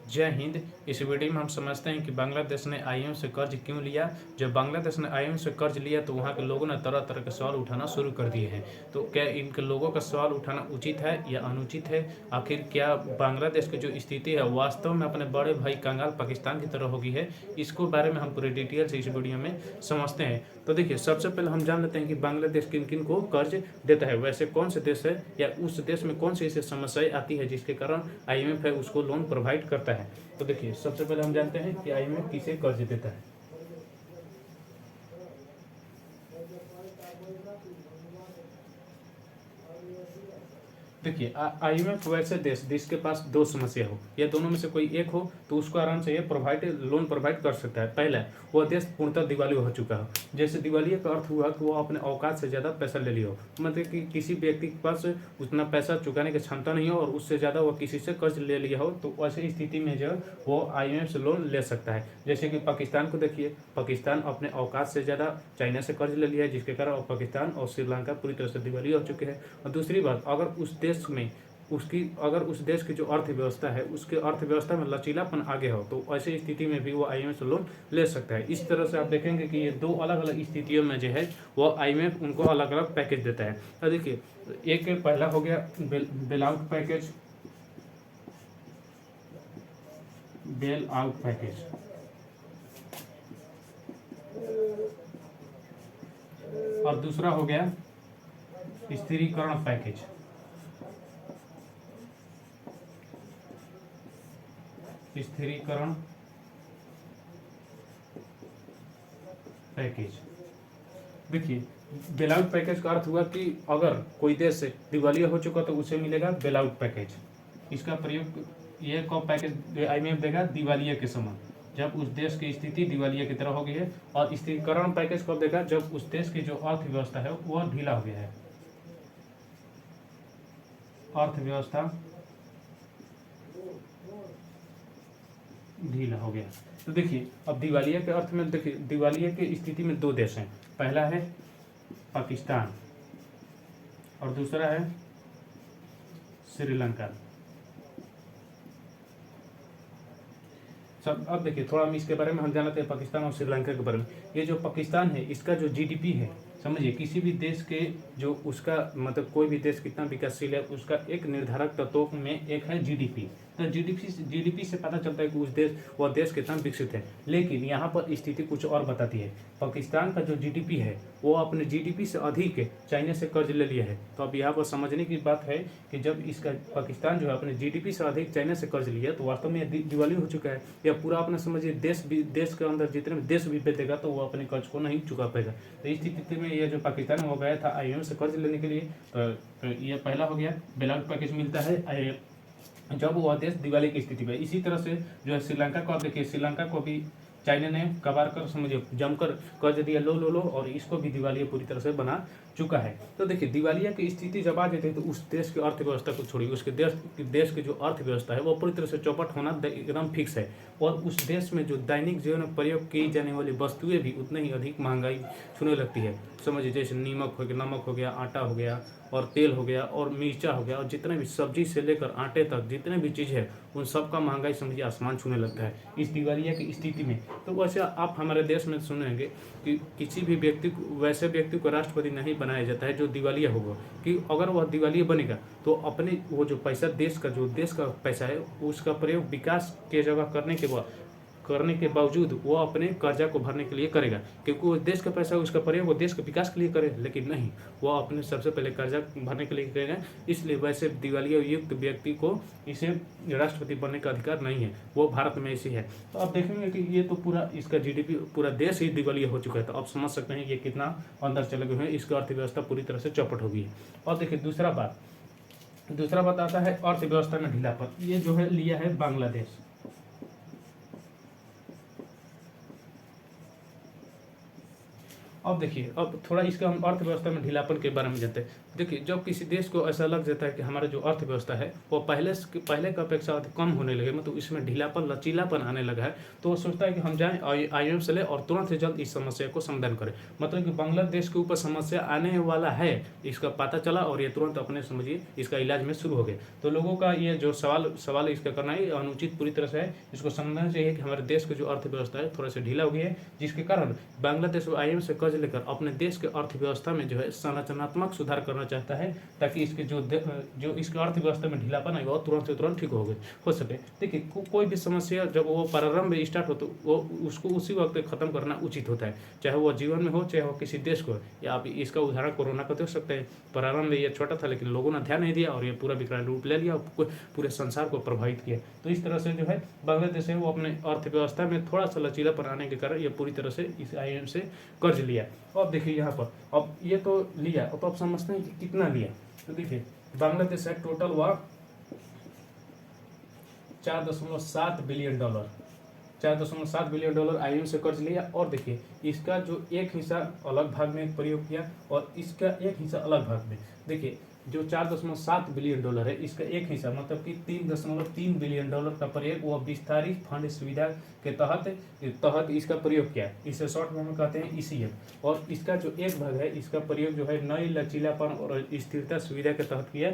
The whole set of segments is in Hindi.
जय हिंद। इस वीडियो में हम समझते हैं कि बांग्लादेश ने आईएमएफ से कर्ज क्यों लिया। जब बांग्लादेश ने आईएमएफ से कर्ज लिया तो वहाँ के लोगों ने तरह तरह के सवाल उठाना शुरू कर दिए हैं। तो क्या इनके लोगों का सवाल उठाना उचित है या अनुचित है? आखिर क्या बांग्लादेश की जो स्थिति है वास्तव में अपने बड़े भाई कंगाल पाकिस्तान की तरह हो गई है? इसको बारे में हम पूरे डिटेल से इस वीडियो में समझते हैं। तो देखिए, सबसे पहले हम जान लेते हैं कि बांग्लादेश किन किन को कर्ज देता है, वैसे कौन से देश है या उस देश में कौन सी ऐसी समस्याएं आती है जिसके कारण आईएमएफ है उसको लोन प्रोवाइड करता है। तो देखिए, सबसे पहले हम जानते हैं कि आईएमएफ किसे कर्ज देता है। देखिए, आईएमएफ वैसे देश के पास दो समस्या हो या दोनों में से कोई एक हो तो उसको आराम से ये लोन प्रोवाइड कर सकता है। पहला, वह देश पूर्णतः दिवालिया हो चुका हो। जैसे दिवालिया का अर्थ हुआ कि वो अपने औकात से ज़्यादा पैसा ले लिया हो, मतलब कि किसी व्यक्ति के पास उतना पैसा चुकाने की क्षमता नहीं हो और उससे ज़्यादा वह किसी से कर्ज ले लिया हो, तो ऐसी स्थिति में जो वो आईएमएफ से लोन ले सकता है। जैसे कि पाकिस्तान को देखिए, पाकिस्तान अपने औकात से ज़्यादा चाइना से कर्ज ले लिया है, जिसके कारण पाकिस्तान और श्रीलंका पूरी तरह से दिवालिया हो चुके हैं। और दूसरी बात, अगर उस देश की जो अर्थव्यवस्था है उसके अर्थव्यवस्था में लचीलापन आ गया हो तो ऐसी स्थिति में भी वो आईएमएफ से लोन ले सकता है। इस तरह से आप देखेंगे कि ये दो अलग अलग स्थितियों में जो है वो आईएमएफ उनको अलग अलग पैकेज देता है। तो देखिए, एक पहला हो गया bail out package, bail out package. और दूसरा हो गया स्थिरीकरण पैकेज। स्थिरीकरण पैकेज। देखिए, बेल आउट पैकेज का अर्थ हुआ कि अगर कोई देश दिवालिया हो चुका तो उसे मिलेगा बेल आउट पैकेज। इसका प्रयोग ये कब पैकेज आईएमएफ देगा? दिवालिया के समय, जब उस देश की स्थिति दिवालिया की तरह हो गई है। और स्थिरीकरण पैकेज कब देगा? जब उस देश की जो अर्थव्यवस्था है वह ढीला हो गया है, अर्थव्यवस्था ढीला हो गया। तो देखिए, अब दिवालिया के अर्थ में देखिए, दिवालिया की स्थिति में दो देश हैं। पहला है पाकिस्तान और दूसरा है श्रीलंका। सब अब देखिए, थोड़ा हम इसके बारे में हम जानते हैं पाकिस्तान और श्रीलंका के बारे में। ये जो पाकिस्तान है इसका जो जीडीपी है, समझिए किसी भी देश के जो उसका मतलब कोई भी देश कितना विकासशील है उसका एक निर्धारक तत्वों में एक है जीडीपी। तो जीडीपी से पता चलता है कि वह देश कितना विकसित है। लेकिन यहाँ पर स्थिति कुछ और बताती है। पाकिस्तान का जो जीडीपी है वो अपने जीडीपी से अधिक चाइना से कर्ज ले लिया है। तो अब यहाँ पर समझने की बात है कि जब इसका पाकिस्तान जो है अपने जीडीपी से अधिक चाइना से कर्ज लिया तो वास्तव में दिवालिया हो चुका है। या पूरा अपना समझिए देश के अंदर जितने भी देश भी बेचेगा तो वो अपने कर्ज को नहीं चुका पाएगा। तो इस स्थिति में ये जो पाकिस्तान हो गया था आईएमएफ से कर्ज लेने के लिए, तो ये पहला हो गया, बेल आउट पैकेज मिलता है जब वह देश दिवालिया की स्थिति में। इसी तरह से जो है श्रीलंका को आप देखिए, श्रीलंका को भी चाइना ने कबार कर समझिए जमकर कर्ज दिया, लो और इसको भी दिवालिया पूरी तरह से बना चुका है। तो देखिए, दिवालिया की स्थिति जब आ जाती है तो उस देश की अर्थव्यवस्था को छोड़िए, उसके देश की जो अर्थव्यवस्था है वो पूरी तरह से चौपट होना एकदम फिक्स है। और उस देश में जो दैनिक जीवन में प्रयोग की जाने वाली वस्तुएं भी उतनी ही अधिक महंगाई छूने लगती है। समझिए, जैसे नमक हो गया, आटा हो गया और तेल हो गया और मिर्चा हो गया और जितने भी सब्जी से लेकर आटे तक जितने भी चीज़ है उन सब का महंगाई समझिए आसमान छूने लगता है इस दिवालिया की स्थिति में। तो वैसे आप हमारे देश में सुनेंगे कि किसी भी वैसे व्यक्ति को राष्ट्रपति नहीं बनाया जाता है जो दिवालिया होगा, कि अगर वह दिवालिया बनेगा तो अपने वो जो पैसा देश का पैसा है उसका प्रयोग विकास की जगह करने के बावजूद वो अपने कर्जा को भरने के लिए करेगा, क्योंकि वो देश का पैसा उसका प्रयोग वो देश के विकास के लिए करे। लेकिन नहीं, वो अपने सबसे पहले कर्जा भरने के लिए करेगा। इसलिए वैसे दिवालिया युक्त व्यक्ति को इसे राष्ट्रपति बनने का अधिकार नहीं है, वो भारत में ऐसी है। तो आप देखेंगे कि ये तो पूरा इसका जीडीपी पूरा देश ही दिवालिया हो चुका है। तो आप समझ सकते हैं ये कितना अंदर चले गए हैं, इसकी अर्थव्यवस्था पूरी तरह से चौपट हो गई है। और देखिए, दूसरा बात आता है अर्थव्यवस्था में ढीलापन। ये जो है लिया है बांग्लादेश। अब देखिए, अब थोड़ा इसका हम अर्थव्यवस्था में ढीलापन के बारे में जानते हैं। देखिए, जब किसी देश को ऐसा लग जाता है कि हमारा जो अर्थव्यवस्था है वो पहले की अपेक्षा अधिक कम होने लगे, मतलब इसमें ढीलापन लचीलापन आने लगा है, तो वो सोचता है कि हम जाएं IMF से ले और तुरंत से जल्द इस समस्या को समाधान करें। मतलब कि बांग्लादेश के ऊपर समस्या आने वाला है, इसका पता चला और ये तुरंत अपने समझिए इसका इलाज में शुरू हो गए। तो लोगों का ये जो सवाल इसका करना है अनुचित पूरी तरह से है। इसको समझना चाहिए कि हमारे देश की जो अर्थव्यवस्था है थोड़ा सा ढीला हो गई है, जिसके कारण बांग्लादेश IMF से कर्ज लेकर अपने देश के अर्थव्यवस्था में जो है संरचनात्मक सुधार करना चाहता है, ताकि इसके जो इसके अर्थव्यवस्था में ढीलापन है वो तुरंत से तुरंत ठीक हो सके। देखिए, कोई भी समस्या जब वो प्रारंभ में स्टार्ट हो तो वो उसको उसी वक्त खत्म करना उचित होता है, चाहे वो जीवन में हो चाहे वो किसी देश को। या आप इसका उदाहरण कोरोना का दे सकते हैं। प्रारंभ में ये छोटा था लेकिन लोगों ने ध्यान नहीं दिया और ये पूरा विकराल रूप ले लिया और पूरे संसार को प्रभावित किया। तो इस तरह से जो है बांग्लादेश है वो अपने अर्थव्यवस्था में थोड़ा सा लचीलापन आने के कारण ये पूरी तरह से इस IMF से कर्ज लिया। अब देखिए यहाँ पर, अब ये तो लिया, अब आप समझते हैं कि कितना लिया। तो देखिए, बांग्लादेश है टोटल हुआ $4.7 बिलियन, $4.7 बिलियन IMF से कर्ज लिया। और देखिए, इसका जो एक हिस्सा अलग भाग में प्रयोग किया और इसका एक हिस्सा अलग भाग में। देखिए, जो $4.7 बिलियन है, इसका एक हिस्सा मतलब कि $3.3 बिलियन का प्रयोग वह विस्तारित फंड सुविधा के तहत इसका प्रयोग किया। इसे शॉर्ट में हम कहते हैं ECF। और इसका जो एक भाग है इसका प्रयोग जो है नई लचीलापन और स्थिरता सुविधा के तहत किया,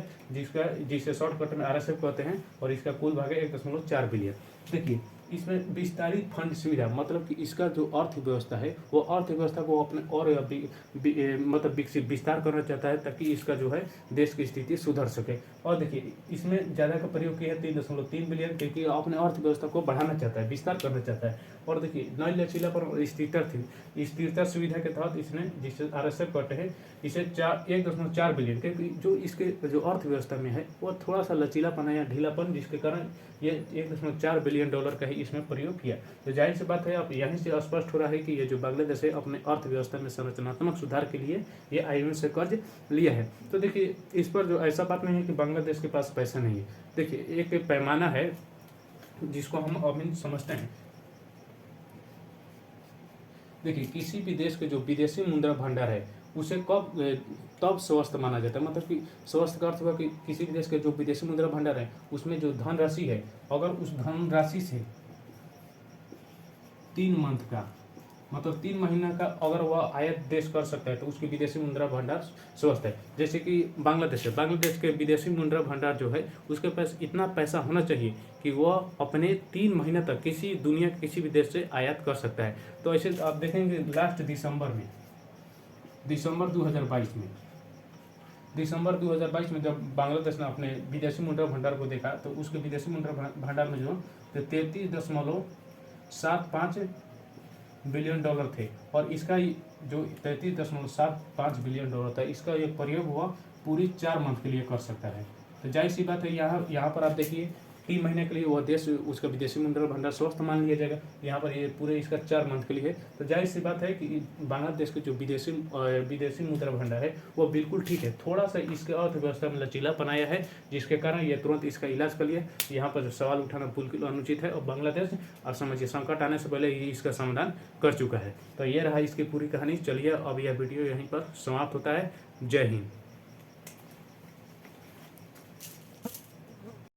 जिसे शॉर्टकट में RSF कहते हैं। और इसका कुल भाग है 1.4 बिलियन। देखिए, इसमें विस्तारित फंड सुविधा मतलब कि इसका जो अर्थव्यवस्था है वो अर्थव्यवस्था को अपने और मतलब विकसित विस्तार करना चाहता है, ताकि इसका जो है देश की स्थिति सुधर सके। और देखिए, इसमें ज़्यादा का प्रयोग किया है 3.3 बिलियन, क्योंकि अपने अर्थव्यवस्था को बढ़ाना चाहता है, विस्तार करना चाहता है। और देखिए, नई लचीलापन और स्थिरता सुविधा के तहत इसने, जिसे RSF कहते हैं, इसे 1.4 बिलियन, क्योंकि जो इसके जो अर्थव्यवस्था में है वो थोड़ा सा लचीलापन है या ढीलापन, जिसके कारण ये $1.4 बिलियन का ही इसमें प्रयोग किया। तो जाहिर सी बात है, अब यहीं से स्पष्ट हो रहा है कि ये जो बांग्लादेश है अपने अर्थव्यवस्था में संरचनात्मक सुधार के लिए ये IMF से कर्ज लिया है। तो देखिए, इस पर जो ऐसा बात नहीं है कि बांग्लादेश के पास पैसा नहीं है। देखिए, एक पैमाना है जिसको हम अभी समझते हैं। देखिए, किसी भी देश के जो विदेशी मुद्रा भंडार है उसे तब स्वस्थ माना जाता है। मतलब कि स्वस्थ का अर्थ हुआ कि किसी भी देश के जो विदेशी मुद्रा भंडार है उसमें जो धनराशि है, अगर उस धनराशि से 3 मंथ का मतलब 3 महीना का अगर वह आयात देश कर सकता है तो उसकी विदेशी मुद्रा भंडार स्वस्थ है। जैसे कि बांग्लादेश है, बांग्लादेश के विदेशी मुद्रा भंडार जो है उसके पास इतना पैसा होना चाहिए कि वह अपने 3 महीने तक दुनिया के किसी भी देश से आयात कर सकता है। तो ऐसे आप देखेंगे लास्ट दिसंबर 2022 में जब बांग्लादेश ने अपने विदेशी मुद्रा भंडार को देखा तो उसके विदेशी मुद्रा भंडार में जो 33.75 बिलियन डॉलर थे। और इसका जो 33.75 बिलियन डॉलर था, इसका एक प्रयोग हुआ पूरी 4 मंथ के लिए कर सकता है। तो जाहिर सी बात है, यहाँ पर आप देखिए 3 महीने के लिए वह देश उसका विदेशी मुद्रा भंडार स्वस्थ मान लिया जाएगा। यहाँ पर ये पूरे इसका 4 मंथ के लिए है। तो जाहिर सी बात है कि बांग्लादेश के जो विदेशी मुद्रा भंडार है वो बिल्कुल ठीक है। थोड़ा सा इसके अर्थव्यवस्था में लचीलापन आया है, जिसके कारण ये तुरंत इसका इलाज कर लिया। यहाँ पर जो सवाल उठाना बिल्कुल अनुचित है और बांग्लादेश और समझिए संकट आने से पहले ये इसका समाधान कर चुका है। तो ये रहा इसकी पूरी कहानी। चलिए, अब यह वीडियो यहीं पर समाप्त होता है। जय हिंद।